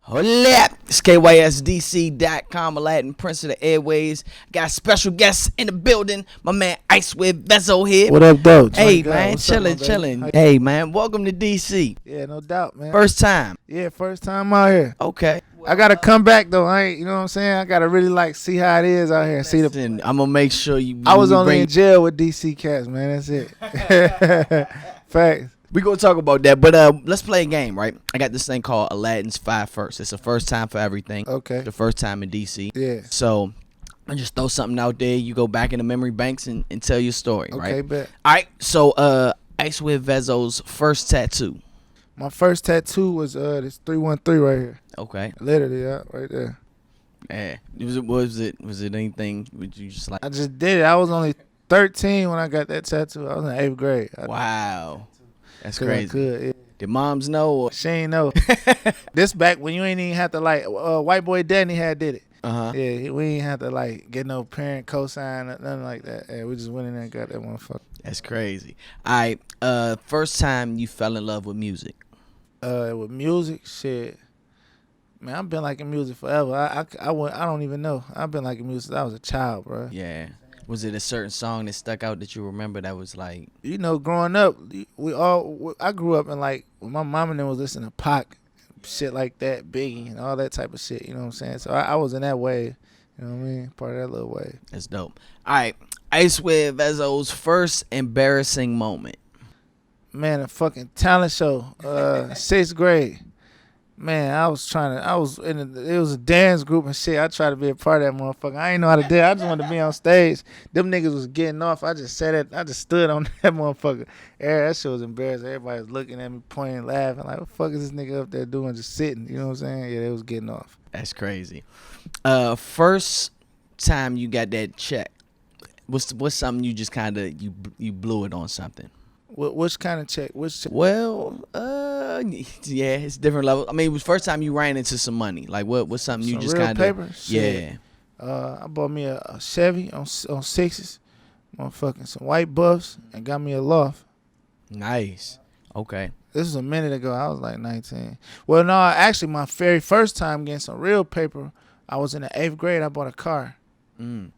Hola, it's KYSDC.com, Aladdin, Prince of the Airways. Got special guests in the building. My man Icewear Vezzo here. What up, though? Hey, Johnny man, What's up, my chilling. baby? Hey, man, welcome to DC. Yeah, no doubt, man. First time. Yeah, first time out here. Okay. I gotta come back though. I ain't, you know what I'm saying? I gotta really see how it is out here. See the. Listen, I'm gonna make sure you. I was you only bring, in jail with DC cats, man. That's it. Facts. We gonna talk about that, but let's play a game, right? I got this thing called Aladdin's 5 First. It's the first time for everything. Okay. The first time in DC. Yeah. So I just throw something out there. You go back in the memory banks and tell your story, right? Okay, bet. All right. So Icewear Vezzo's first tattoo. My first tattoo was this 313 right here. Okay. Literally, yeah, right there. Yeah. Was it anything? Would you just like? I just did it. I was only 13 when I got that tattoo. I was in 8th grade. Wow. That's I crazy. could, yeah. Did moms know? Or? She ain't know. This back when you ain't even have to White Boy Danny had did it. Yeah, we ain't have to get no parent cosign or nothing like that. Yeah, we just went in there and got that motherfucker. That's crazy. All right. First time you fell in love with music. With music, shit. Man, I've been liking music forever. I don't even know. I've been liking music since I was a child, bro. Yeah. Was it a certain song that stuck out that you remember that was like? You know, growing up, I grew up in when my mom and them was listening to Pac, shit like that, Biggie, and all that type of shit. You know what I'm saying? So I was in that wave. You know what I mean? Part of that little wave. That's dope. All right. Icewear Vezzo's first embarrassing moment. Man, a fucking talent show. 6th grade. Man, it was a dance group and shit. I tried to be a part of that motherfucker. I ain't know how to dance. I just wanted to be on stage. Them niggas was getting off. I just stood on that motherfucker. That shit was embarrassing. Everybody was looking at me, pointing, laughing. Like, what the fuck is this nigga up there doing, just sitting? You know what I'm saying? Yeah, they was getting off. That's crazy. First time you got that check. What's something you just kind of you blew it on something? Which kind of check? Which check? Well, yeah, it's different level. I mean, it was first time you ran into some money. Like, what's something you Some just real kind paper? of, Shit. yeah. I bought me a Chevy on 6s, motherfucking some white buffs, and got me a loft. Nice. Okay. This was a minute ago. I was like 19. Well, no, actually, my very first time getting some real paper, I was in the 8th grade. I bought a car.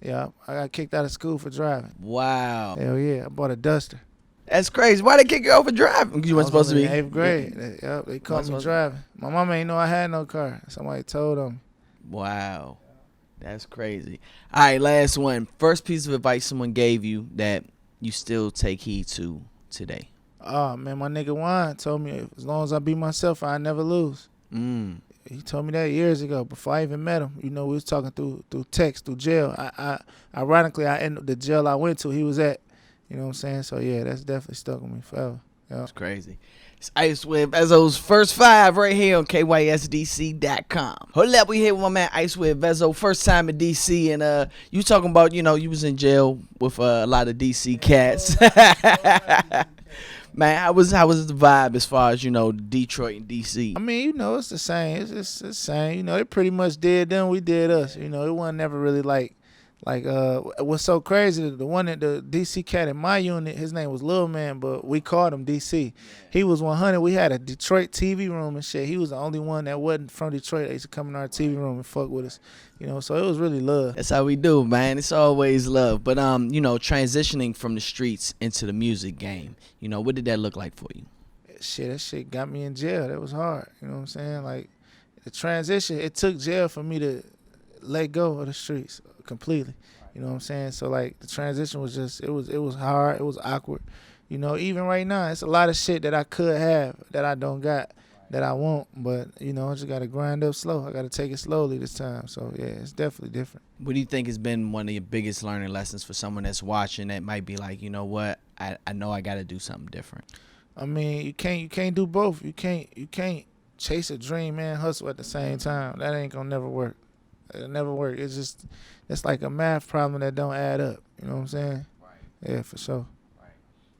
Yeah, I got kicked out of school for driving. Wow. Hell yeah, I bought a Duster. That's crazy. Why they kick you out for driving? You weren't supposed to be. In 8th grade. They caught me driving. My mama ain't know I had no car. Somebody told them. Wow. That's crazy. All right, last one. First piece of advice someone gave you that you still take heed to today. Oh, man, my nigga Juan told me as long as I be myself, I never lose. He told me that years ago before I even met him. You know, we was talking through text, through jail. Ironically, the jail I went to, he was at. You know what I'm saying? So, yeah, that's definitely stuck with me forever. Yeah. That's crazy. It's Icewear Vezzo's first 5 right here on KYSDC.com. Hold up, we here with my man Icewear Vezzo. First time in DC, and you talking about, you was in jail with a lot of DC cats. Man, how was the vibe as far as, Detroit and DC? I mean, it's the same. It's the same. They pretty much did them, we did us. It wasn't never really what's so crazy, the DC cat in my unit, his name was Lil Man, but we called him DC. He was 100. We had a Detroit TV room and shit. He was the only one that wasn't from Detroit that used to come in our TV room and fuck with us. So it was really love. That's how we do, man. It's always love. But transitioning from the streets into the music game, what did that look like for you? That shit got me in jail. That was hard. You know what I'm saying? The transition, it took jail for me to let go of the streets completely. You know what I'm saying? So the transition was just it was hard, it was awkward. Even right now, it's a lot of shit that I could have that I don't got, that I want, but I just gotta grind up slow. I gotta take it slowly this time. So yeah, it's definitely different. What do you think has been one of your biggest learning lessons for someone that's watching that might be like, you know what, I know I gotta do something different? I mean, you can't do both. You can't chase a dream and hustle at the same time. That ain't gonna never work. It'll never work. It's like a math problem that don't add up. You know what I'm saying? Right. Yeah, for sure. Right.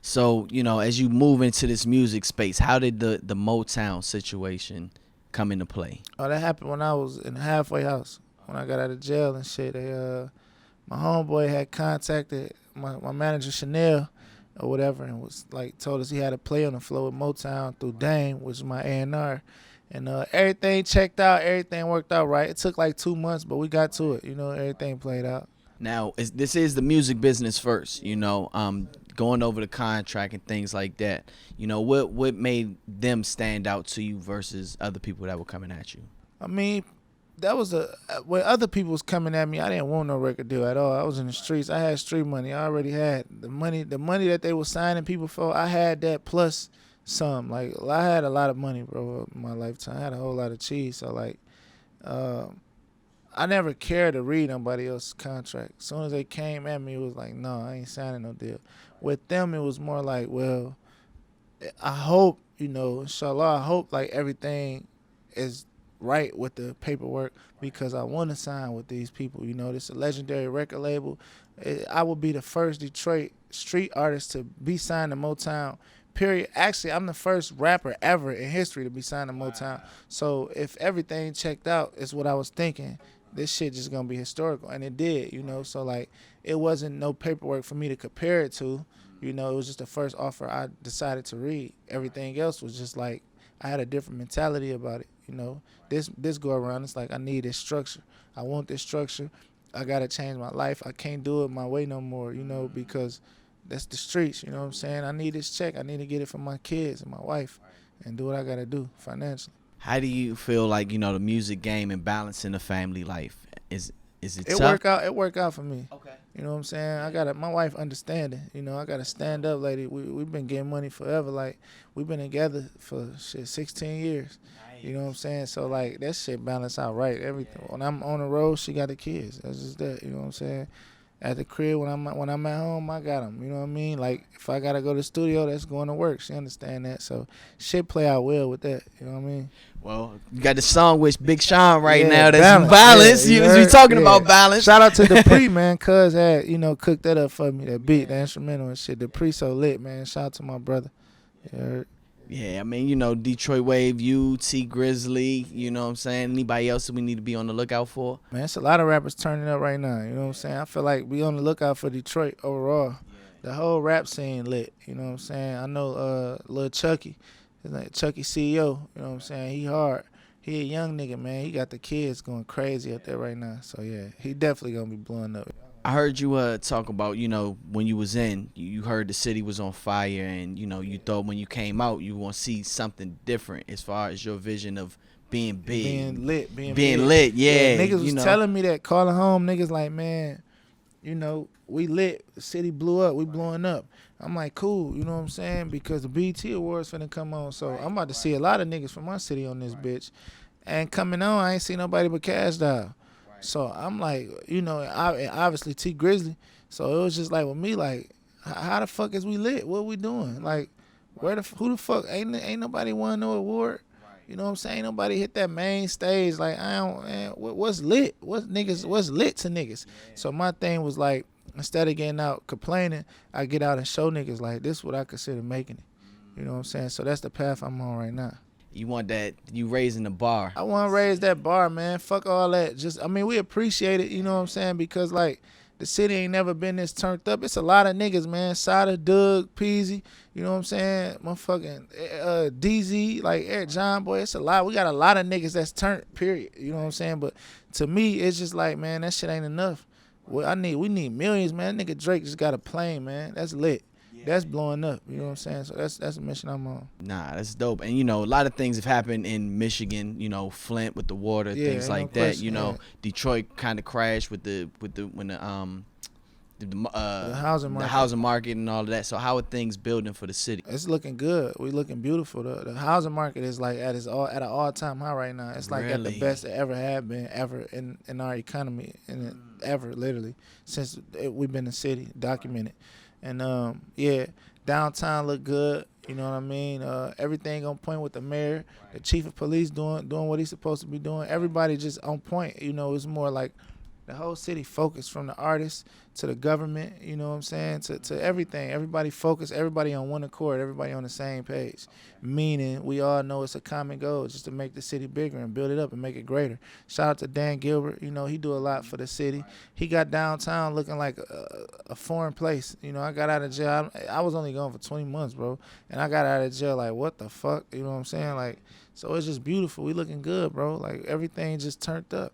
So, as you move into this music space, how did the Motown situation come into play? Oh, that happened when I was in the halfway house. When I got out of jail and shit. My homeboy had contacted my manager Chanel or whatever, and was told us he had to play on the floor with Motown through Dame, which is my A&R. And everything checked out, everything worked out right. It took like 2 months, but we got to it. You know, everything played out. Now, this is the music business first, going over the contract and things like that. What made them stand out to you versus other people that were coming at you? I mean, that was when other people was coming at me, I didn't want no record deal at all. I was in the streets. I had street money. I already had the money that they were signing people for. I had that plus some. Like, I had a lot of money, bro, in my lifetime. I had a whole lot of cheese. So like, I never cared to read nobody else's contract. As soon as they came at me, it was like, no, I ain't signing no deal. With them, it was more like, well, I hope, inshallah, I hope like everything is right with the paperwork because I want to sign with these people. This is a legendary record label. I will be the first Detroit street artist to be signed to Motown, period. Actually, I'm the first rapper ever in history to be signed to Motown. So if everything checked out, is what I was thinking, this shit just going to be historical. And it did, So, like, it wasn't no paperwork for me to compare it to. It was just the first offer I decided to read. Everything else was just like, I had a different mentality about it. This go around, it's like I need this structure. I want this structure. I gotta change my life. I can't do it my way no more, because that's the streets. You know what I'm saying? I need this check. I need to get it for my kids and my wife, and do what I gotta do financially. How do you feel like the music game and balancing the family life? Is it tough? It worked out for me. Okay. You know what I'm saying? I got my wife understanding. I got a stand up lady. We've been getting money forever. Like, we've been together for 16 years. Nice. You know what I'm saying? So like, that shit balance out right. Everything. Yeah. When I'm on the road, she got the kids. That's just that. You know what I'm saying? At the crib, when I'm at home, I got them. You know what I mean? Like, if I gotta go to the studio, that's going to work. She understand that. So shit play out well with that. You know what I mean? Well, you got the song with Big Sean now. That's balance. Balance. Yeah, we talking about balance. Shout out to Dupree, man. Cuz had cooked that up for me. That beat, the instrumental and shit. Dupree so lit, man. Shout out to my brother. Yeah, I mean, Detroit Wave, you, T Grizzly, you know what I'm saying? Anybody else that we need to be on the lookout for? Man, it's a lot of rappers turning up right now, you know what I'm saying? I feel like we on the lookout for Detroit overall. Yeah. The whole rap scene lit, you know what I'm saying? I know Lil Chucky, his name Chucky CEO, you know what I'm saying? He hard. He a young nigga, man. He got the kids going crazy up there right now. So, yeah, he definitely going to be blowing up. I heard you talk about, when you was in, you heard the city was on fire and, you thought when you came out you want to see something different as far as your vision of being big. Being lit. Being lit, yeah. Niggas was telling me that, calling home, niggas like, man, we lit. The city blew up. We blowing up. I'm like, cool, you know what I'm saying? Because the BET Awards finna come on. So I'm about to see a lot of niggas from my city on this bitch. And coming on, I ain't see nobody but Cash Doll. So I'm like, obviously T Grizzly. So it was just like with me, like, how the fuck is we lit? What we doing? Like, who the fuck ain't nobody won no award? You know what I'm saying? Ain't nobody hit that main stage. Like, what's lit? What's lit to niggas? So my thing was like, instead of getting out complaining, I get out and show niggas like, this is what I consider making it. You know what I'm saying? So that's the path I'm on right now. You want that, you raising the bar. I want to raise that bar, man. Fuck all that. We appreciate it, you know what I'm saying? Because, like, the city ain't never been this turned up. It's a lot of niggas, man. Sada, Doug, Peasy, you know what I'm saying? Motherfucking DZ, like Eric John, boy, it's a lot. We got a lot of niggas that's turned, period. You know what I'm saying? But to me, it's just like, man, that shit ain't enough. We need millions, man. That nigga Drake just got a plane, man. That's lit. That's blowing up, you know what I'm saying? So that's the mission I'm on. Nah, that's dope. And a lot of things have happened in Michigan, Flint with the water, things like that. Question, Detroit kind of crashed with the housing market and all of that. So how are things building for the city? It's looking good. We looking beautiful. The housing market is like at an all-time high right now. It's like at the best it ever had been ever in our economy, ever literally since we've been in the city, documented. And downtown look good. You know what I mean? Everything on point with the mayor, the chief of police doing what he's supposed to be doing. Everybody just on point. It's more like the whole city focused, from the artists to the government, you know what I'm saying, to everything. Everybody focused, everybody on one accord, everybody on the same page. Meaning we all know it's a common goal, just to make the city bigger and build it up and make it greater. Shout out to Dan Gilbert, you know, he do a lot for the city. He got downtown looking like a foreign place. You know, I got out of jail, I was only gone for 20 months, bro. And I got out of jail like, what the fuck, you know what I'm saying? Like, so it's just beautiful. We looking good, bro. Like, everything just turned up.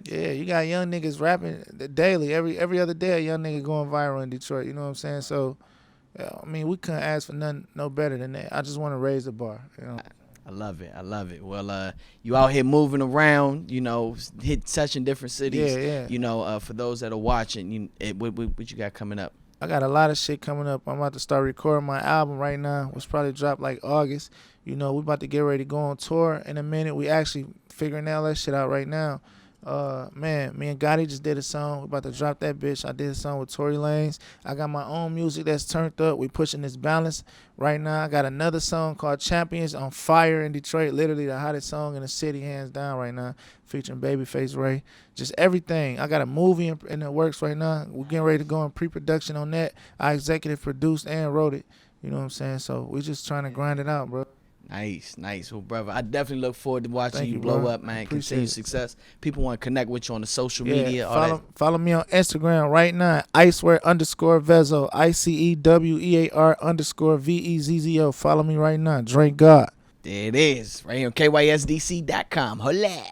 Yeah, you got young niggas rapping daily. Every other day, a young nigga going viral in Detroit. You know what I'm saying? So, yeah, I mean, we couldn't ask for nothing no better than that. I just want to raise the bar. You know. I love it. I love it. Well, you out here moving around, you know, touching different cities. Yeah. You know, for those that are watching, what you got coming up? I got a lot of shit coming up. I'm about to start recording my album right now, which probably drop like August. You know, we about to get ready to go on tour in a minute. We actually figuring all that shit out right now. Man, me and Gotti just did a song. We about to drop that bitch. I did a song with Tory Lanez. I got my own music that's turned up. We pushing this balance right now. I got another song called Champions on fire in Detroit. Literally the hottest song in the city, hands down right now, featuring Babyface Ray. Just everything. I got a movie in the works right now. We're getting ready to go in pre-production on that. I executive produced and wrote it. You know what I'm saying? So we just trying to grind it out, bro. Nice. Well, brother, I definitely look forward to watching Thank you you, blow bro. up, man. Appreciate Continue it. success. People want to connect with you on the social media. Follow me on Instagram right now. Icewear_Vezzo. ICEWEAR_VEZZO. Follow me right now. Drink God. There it is. Right here on KYSDC.com. Holla.